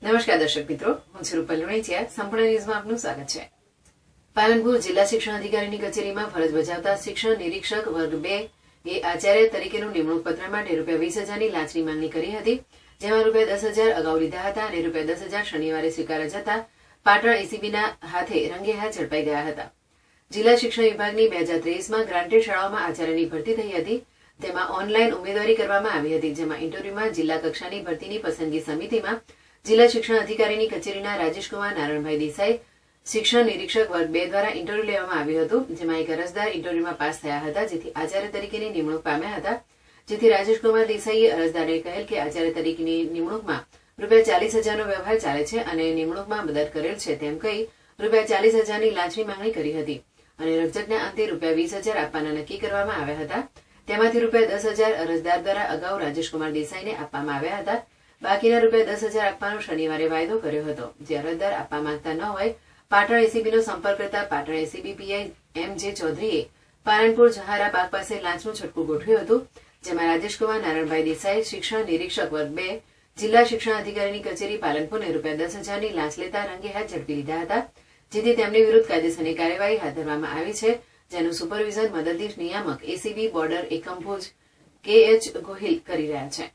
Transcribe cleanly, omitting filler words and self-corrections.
નમસ્કાર દર્શક મિત્રો, હું છું રૂપલ લુણીચિયા. સંપૂર્ણ ન્યૂઝમાં આપનું સ્વાગત છે. પાલનપુર જિલ્લા શિક્ષણ અધિકારીની કચેરીમાં ફરજ બજાવતા શિક્ષણ નિરીક્ષક વર્ગ 2 એ આચાર્ય તરીકેનું નિમણૂક પત્ર માટે ₹20,000ની લાંચની માંગણી કરી હતી, જેમાં ₹10,000 અગાઉ લીધા હતા અને ₹10,000 શનિવારે સ્વીકાર્યા જતા પાટણ એસીબીના હાથે રંગે હાથ ઝડપાઈ ગયા હતા. જિલ્લા શિક્ષણ વિભાગની 2023માં ગ્રાન્ટેડ શાળાઓમાં આચાર્યની ભરતી થઈ હતી. તેમાં ઓનલાઈન ઉમેદવારી કરવામાં આવી હતી, જેમાં ઇન્ટરવ્યુમાં જિલ્લા કક્ષાની ભરતીની પસંદગી સમિતિમાં જિલ્લા શિક્ષણ અધિકારીની કચેરીના રાજેશકુમાર નારાયણભાઈ દેસાઈ શિક્ષણ નિરીક્ષક વર્ગ 2 દ્વારા ઇન્ટરવ્યુ લેવામાં આવ્યું હતું, જેમાં એક અરજદાર ઇન્ટરવ્યુમાં પાસ થયા હતા, જેથી આચાર્ય તરીકેની નિમણૂક પામ્યા હતા. જેથી રાજેશકુમાર દેસાઈએ અરજદારને કહેલ કે આચાર્ય તરીકેની નિમણૂકમાં ₹40,000નો વ્યવહાર ચાલે છે અને નિમણૂકમાં મદદ કરેલ છે તેમ કહી ₹40,000ની લાંચની માંગણી કરી હતી અને રકઝકના અંતે ₹20,000 આપવાના નક્કી કરવામાં આવ્યા હતા. તેમાંથી ₹10,000 અરજદાર દ્વારા અગાઉ રાજેશકુમાર દેસાઈને આપવામાં આવ્યા હતા. બાકીના ₹10,000 આપવાનો શનિવારે વાયદો કર્યો હતો. જે અરજદાર આપવા માંગતા ન હોય પાટણ એસીબીનો સંપર્ક કરતા પાટણ એસીબી પીઆઈ MJ ચૌધરીએ પાલનપુર જહારા બાગ પાસે લાંચનું છટકું ગોઠવ્યું હતું, જેમાં રાજેશકુમાર નારાયણભાઈ દેસાઈ શિક્ષણ નિરીક્ષક વર્ગ 2 જિલ્લા શિક્ષણ અધિકારીની કચેરી પાલનપુરને ₹10,000ની લાંચ લેતા રંગે હાથ ઝડપી લીધા હતા, જેથી તેમની વિરુદ્ધ કાયદેસરની કાર્યવાહી હાથ ધરવામાં આવી છે, જેનું સુપરવિઝન મદદનીશ નિયામક એસીબી બોર્ડર એકમ ભુજ KH ગોહિલ કરી રહ્યા છે.